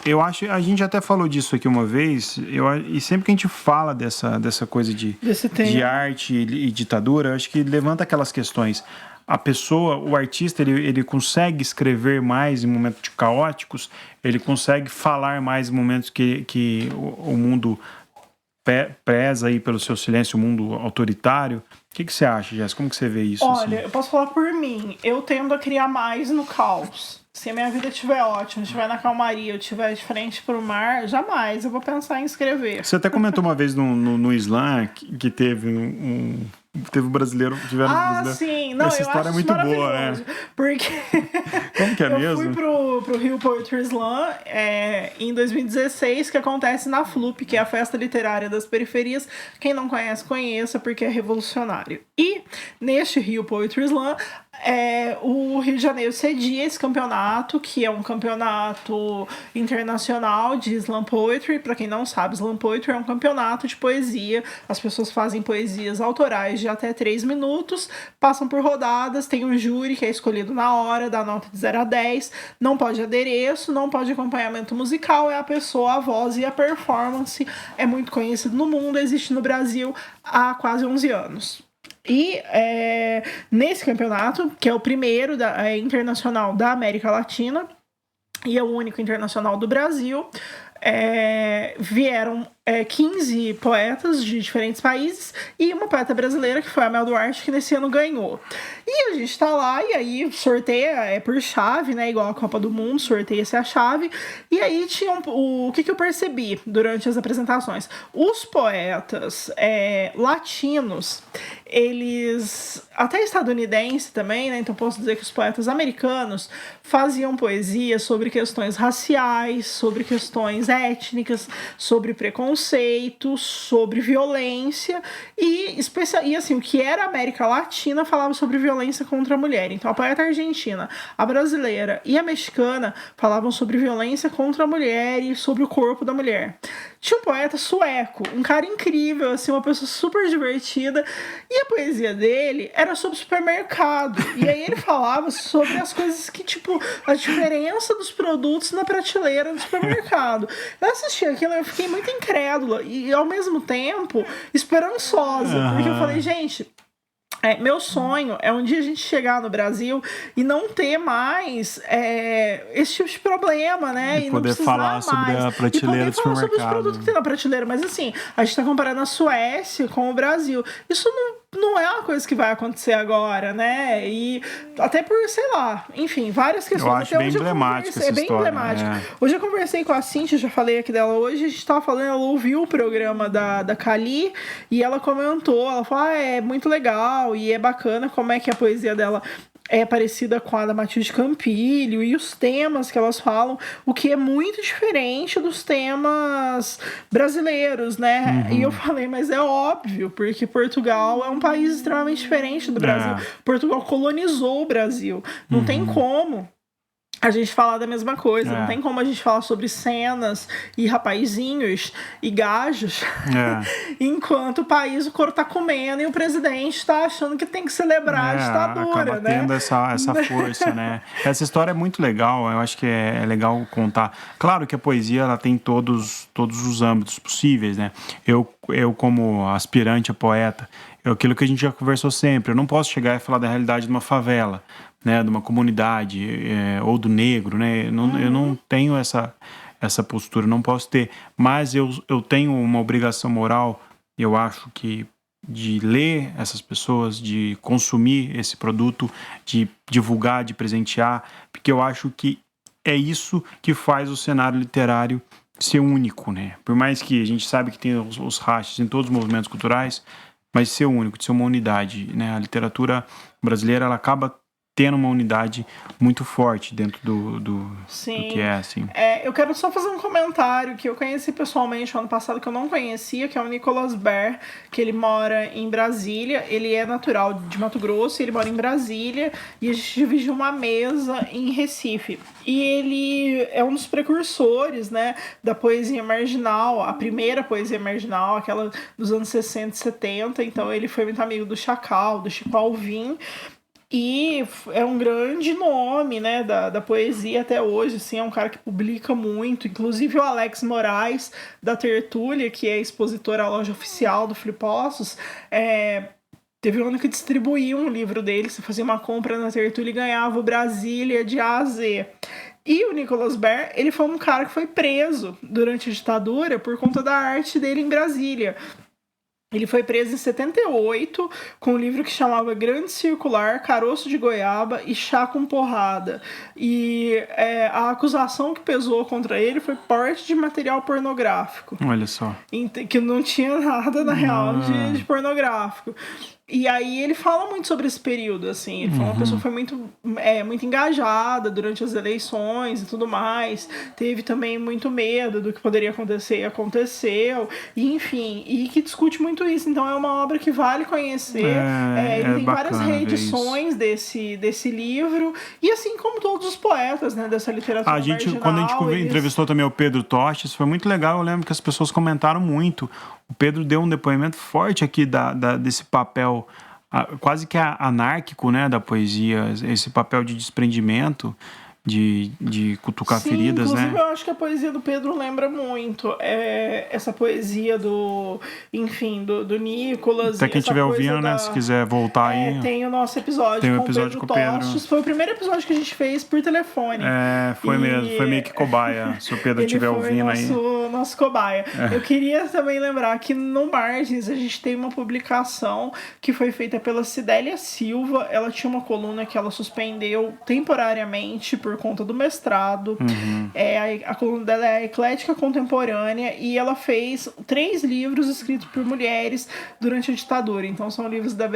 Eu acho, a gente até falou disso aqui uma vez, e sempre que a gente fala dessa coisa de arte e ditadura, eu acho que levanta aquelas questões. A pessoa, o artista, ele consegue escrever mais em momentos caóticos, ele consegue falar mais em momentos que o mundo preza aí pelo seu silêncio, o mundo autoritário. O que você acha, Jéssica? Como que você vê isso? Olha, assim? Eu posso falar por mim. Eu tendo a criar mais no caos. Se a minha vida estiver ótima, estiver na calmaria, eu estiver de frente pro mar, jamais eu vou pensar em escrever. Você até comentou uma vez no Slam que teve teve um brasileiro. Sim. Não, essa história é muito boa, né? Porque como que é mesmo? Eu fui pro Rio Poetry Slam em 2016, que acontece na FLUP, que é a Festa Literária das Periferias. Quem não conhece, conheça, porque é revolucionário. E neste Rio Poetry Slam, o Rio de Janeiro cedia esse campeonato, que é um campeonato internacional de Slam Poetry. Para quem não sabe, Slam Poetry é um campeonato de poesia. As pessoas fazem poesias autorais de até 3 minutos, passam por rodadas, tem um júri que é escolhido na hora, dá nota de 0 a 10, não pode adereço, não pode acompanhamento musical, é a pessoa, a voz e a performance. É muito conhecido no mundo, existe no Brasil há quase 11 anos. E nesse campeonato, que é o primeiro internacional da América Latina, e é o único internacional do Brasil, vieram 15 poetas de diferentes países e uma poeta brasileira, que foi a Mel Duarte, que nesse ano ganhou. E a gente tá lá, e aí sorteia por chave, né? Igual a Copa do Mundo, sorteia-se a chave. E aí tinha o que eu percebi durante as apresentações? Os poetas latinos, eles, até estadunidense também, né? Então posso dizer que os poetas americanos faziam poesia sobre questões raciais, sobre questões étnicas, sobre preconceito, sobre violência e assim, o que era América Latina falava sobre violência contra a mulher. Então a poeta argentina, a brasileira e a mexicana falavam sobre violência contra a mulher e sobre o corpo da mulher. Tinha um poeta sueco, um cara incrível, assim, uma pessoa super divertida, e a poesia dele era sobre supermercado. E aí ele falava sobre as coisas que, tipo, a diferença dos produtos na prateleira do supermercado. Eu assisti aquilo e eu fiquei muito incrédula e, ao mesmo tempo, esperançosa. Porque eu falei, gente... meu sonho é um dia a gente chegar no Brasil e não ter mais esse tipo de problema, né? E poder falar sobre a prateleira do supermercado. Falar sobre os produtos que tem na prateleira. Mas assim, a gente tá comparando a Suécia com o Brasil. Isso não é uma coisa que vai acontecer agora, né? E até por, sei lá, enfim, várias questões. Eu acho bem emblemática essa história. É bem emblemática. Hoje eu conversei com a Cíntia, já falei aqui dela hoje, a gente tava falando, ela ouviu o programa da Cali e ela comentou, ela falou, é muito legal e é bacana como é que a poesia dela é parecida com a da Matilde Campilho e os temas que elas falam, o que é muito diferente dos temas brasileiros, né? E eu falei, mas é óbvio, porque Portugal é um país extremamente diferente do Brasil. Portugal colonizou o Brasil. Não tem como a gente falar da mesma coisa. Não tem como a gente falar sobre cenas e rapazinhos e gajos enquanto o país, o couro tá comendo e o presidente tá achando que tem que celebrar a ditadura, acaba né? tendo essa força, né? Essa história é muito legal, eu acho que é legal contar. Claro que a poesia, ela tem todos os âmbitos possíveis, né? Eu como aspirante a poeta, aquilo que a gente já conversou sempre, eu não posso chegar e falar da realidade de uma favela, né, de uma comunidade, ou do negro, né? Eu não tenho essa postura, não posso ter, mas eu tenho uma obrigação moral, eu acho que, de ler essas pessoas, de consumir esse produto, de divulgar, de presentear, porque eu acho que é isso que faz o cenário literário ser único, né? Por mais que a gente sabe que tem os rachas em todos os movimentos culturais, mas ser único, de ser uma unidade, né? A literatura brasileira, ela acaba tendo uma unidade muito forte dentro do que é, assim. Eu quero só fazer um comentário que eu conheci pessoalmente no ano passado, que eu não conhecia, que é o Nicolas Baer, que ele mora em Brasília. Ele é natural de Mato Grosso, ele mora em Brasília, e a gente dividiu uma mesa em Recife. E ele é um dos precursores, né, da poesia marginal, a primeira poesia marginal, aquela dos anos 60 e 70. Então ele foi muito amigo do Chacal, do Chico Alvim, e é um grande nome, né, da poesia até hoje, assim, é um cara que publica muito, inclusive o Alex Moraes, da Tertúlia, que é expositor à loja oficial do Flipossos, teve um ano que distribuiu um livro dele, você fazia uma compra na Tertúlia e ganhava o Brasília de A a Z. E o Nicolas Baer, ele foi um cara que foi preso durante a ditadura por conta da arte dele em Brasília. Ele foi preso em 78 com um livro que chamava Grande Circular, Caroço de Goiaba e Chá com Porrada. E a acusação que pesou contra ele foi porte de material pornográfico. Olha só. Que não tinha nada, na real, de pornográfico. E aí ele fala muito sobre esse período, assim. Ele foi uma pessoa que foi muito engajada durante as eleições e tudo mais. Teve também muito medo do que poderia acontecer e aconteceu. E, enfim, e que discute muito isso. Então é uma obra que vale conhecer. Ele tem várias reedições desse livro. E assim como todos os poetas, né, dessa literatura marginal. Quando a gente entrevistou também o Pedro Tostes, foi muito legal. Eu lembro que as pessoas comentaram muito. O Pedro deu um depoimento forte aqui desse papel quase que anárquico, né, da poesia, esse papel de desprendimento, de cutucar feridas, inclusive, né? Eu acho que a poesia do Pedro lembra muito essa poesia do Nicolas. Até quem estiver ouvindo, né? Se quiser voltar aí. Tem o nosso episódio, tem um com episódio o Pedro com o Pedro. Tostes. Foi o primeiro episódio que a gente fez por telefone. Foi mesmo, foi meio que cobaia, se o Pedro estiver ouvindo aí. Nosso cobaia. Eu queria também lembrar que no Margens a gente tem uma publicação que foi feita pela Cidélia Silva. Ela tinha uma coluna que ela suspendeu temporariamente por conta do mestrado. A coluna dela é Eclética Contemporânea e ela fez 3 livros escritos por mulheres durante a ditadura. Então são livros da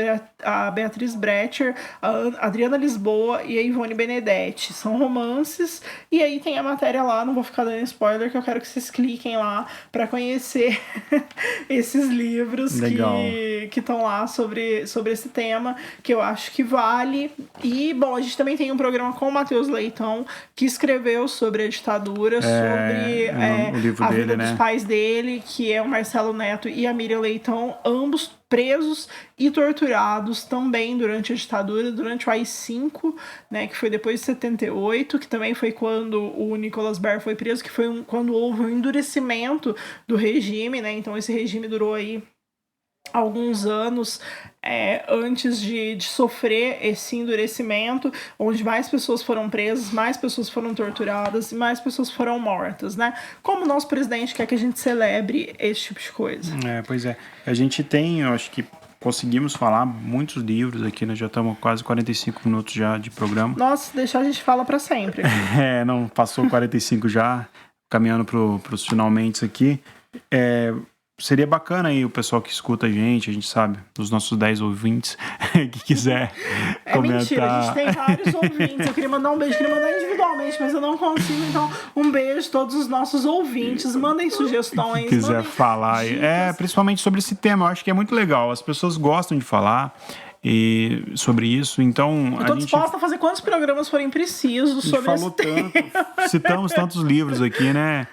Beatriz Brecher, a Adriana Lisboa e a Ivone Benedetti. São romances e aí tem a matéria lá, não vou ficar dando spoiler, que eu quero que vocês cliquem lá para conhecer esses livros que estão lá sobre esse tema, que eu acho que vale. E, bom, a gente também tem um programa com o Matheus Leitão, que escreveu sobre a ditadura, sobre o livro a dele, vida né? dos pais dele, que é o Marcelo Neto e a Miriam Leitão, ambos presos e torturados também durante a ditadura, durante o AI-5, né, que foi depois de 78, que também foi quando o Nicolas Baer foi preso, que foi quando houve um endurecimento do regime, né, então esse regime durou aí alguns anos antes de sofrer esse endurecimento, onde mais pessoas foram presas, mais pessoas foram torturadas e mais pessoas foram mortas, né? Como o nosso presidente quer que a gente celebre esse tipo de coisa. Pois é. A gente tem, eu acho que conseguimos falar muitos livros aqui, nós já estamos quase 45 minutos já de programa. Nossa, deixar a gente fala para sempre. Não, passou 45 já, caminhando pros finalmente aqui. Seria bacana aí o pessoal que escuta a gente sabe, os nossos 10 ouvintes, que quiser comentar. Mentira, a gente tem vários ouvintes. Eu queria mandar um beijo, queria mandar individualmente, mas eu não consigo. Então, um beijo a todos os nossos ouvintes. Mandem sugestões. Se quiser falar. Principalmente sobre esse tema, eu acho que é muito legal. As pessoas gostam de falar sobre isso, então eu tô disposta a fazer quantos programas forem precisos sobre esse tema. Citamos tantos livros aqui, né?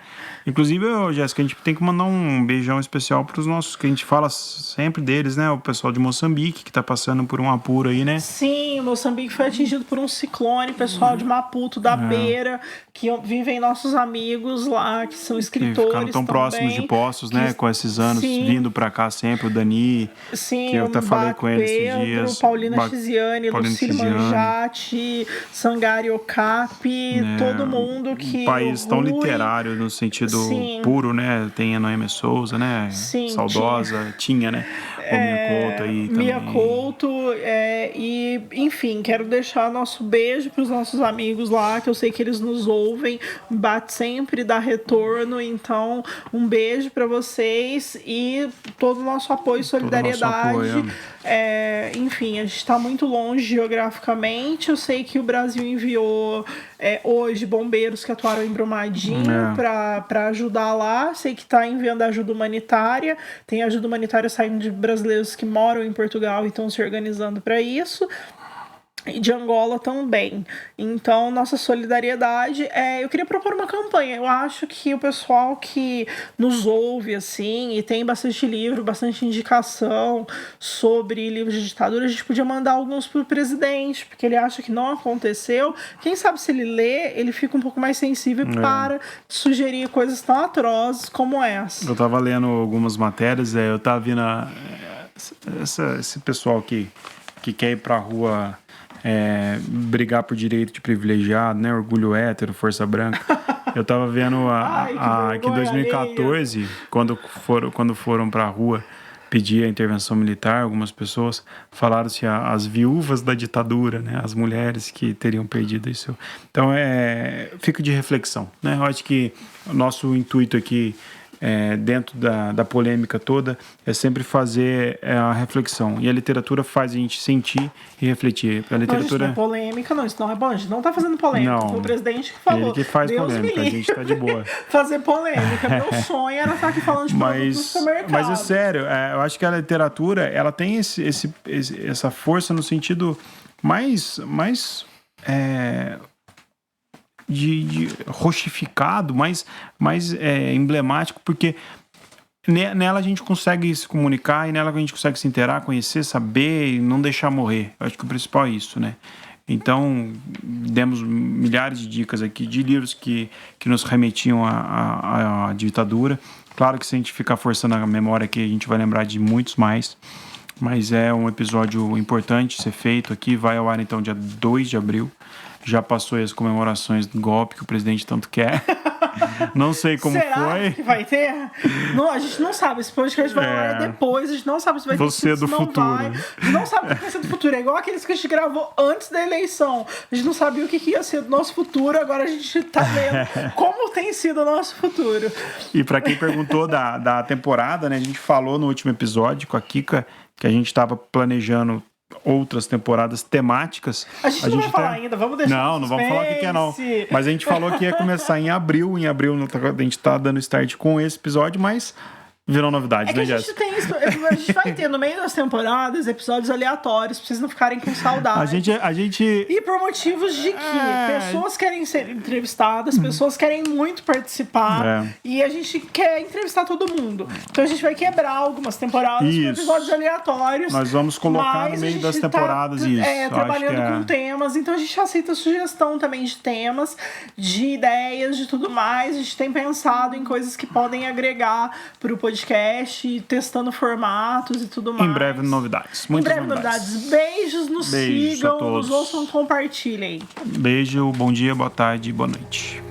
Inclusive, Jéssica, a gente tem que mandar um beijão especial para os nossos, que a gente fala sempre deles, né? O pessoal de Moçambique, que tá passando por um apuro aí, né? Sim, Moçambique foi atingido por um ciclone, pessoal de Maputo, da Beira, que vivem nossos amigos lá, que são escritores. Que ficaram tão próximos de Poços, né? Com esses anos vindo para cá sempre, o Dani, que eu até falei com ele esses dias. Paulina Chiziane, Lucílio Manjati, Sangari Okapi, todo mundo que... Um país tão literário no sentido puro, né? Tem a Noêmia Souza, né? Sim, saudosa, tinha, né? Mia Couto aí também. Mia Couto, e enfim, quero deixar nosso beijo para os nossos amigos lá, que eu sei que eles nos ouvem, bate sempre, dá retorno, então um beijo para vocês e todo o nosso apoio e solidariedade. Enfim, a gente está muito longe geograficamente, eu sei que o Brasil enviou hoje bombeiros que atuaram em Brumadinho para ajudar lá, sei que está enviando ajuda humanitária, tem ajuda humanitária saindo de brasileiros que moram em Portugal e estão se organizando para isso, e de Angola também. Então, nossa solidariedade. Eu queria propor uma campanha. Eu acho que o pessoal que nos ouve, assim, e tem bastante livro, bastante indicação sobre livros de ditadura, a gente podia mandar alguns pro presidente, porque ele acha que não aconteceu. Quem sabe se ele lê, ele fica um pouco mais sensível para sugerir coisas tão atrozes como essa. Eu tava lendo algumas matérias, eu tava vendo esse pessoal que quer ir pra rua brigar por direito de privilegiado, né? Orgulho hétero, força branca. Eu tava vendo que em 2014, quando foram pra rua pedir a intervenção militar, algumas pessoas falaram-se as viúvas da ditadura, né? As mulheres que teriam perdido isso. Então, fica de reflexão, né? Eu acho que o nosso intuito aqui, dentro da polêmica toda, é sempre fazer a reflexão. E a literatura faz a gente sentir e refletir. A literatura... Não, gente, não é polêmica, não. Isso não é bom. A gente não tá fazendo polêmica. Não, foi o presidente que falou. Ele que faz Deus polêmica, a gente tá de boa. Fazer polêmica. Meu sonho era estar aqui falando de produto do supermercado. Mas é sério, eu acho que a literatura, ela tem essa força no sentido mais de rochificado, mais emblemático, porque nela a gente consegue se comunicar e nela a gente consegue se interar, conhecer, saber e não deixar morrer. Eu acho que o principal é isso, né? Então, demos milhares de dicas aqui de livros que nos remetiam à ditadura. Claro que se a gente ficar forçando a memória aqui, a gente vai lembrar de muitos mais. Mas é um episódio importante ser feito aqui. Vai ao ar, então, dia 2 de abril. Já passou as comemorações do golpe que o presidente tanto quer. Não sei como Será foi. que vai ter? Não, a gente não sabe. Esse podcast vai ao ar depois. A gente não sabe se vai ter. Você do futuro. Vai. A gente não sabe o que vai ser do futuro. É igual aqueles que a gente gravou antes da eleição. A gente não sabia o que ia ser do nosso futuro. Agora a gente tá vendo como tem sido o nosso futuro. E para quem perguntou da temporada, né? A gente falou no último episódio com a Kika que a gente estava planejando outras temporadas temáticas. A gente não vai falar ainda, vamos deixar. Não vamos falar o que é não. Mas a gente falou que ia começar em abril. Em abril a gente tá dando start com esse episódio, mas virou novidades, né, Jéssica? A gente vai ter no meio das temporadas episódios aleatórios pra vocês não ficarem com saudade. A gente... E por motivos de que pessoas querem ser entrevistadas, pessoas querem muito participar e a gente quer entrevistar todo mundo. Então a gente vai quebrar algumas temporadas com episódios aleatórios. Nós vamos colocar no meio das temporadas trabalhando com temas. Então a gente aceita sugestão também de temas, de ideias, de tudo mais. A gente tem pensado em coisas que podem agregar pro podcast, testando formatos e tudo mais. Em breve novidades. Muitas novidades. Beijos, nos sigam, nos ouçam, compartilhem. Beijo, bom dia, boa tarde, boa noite.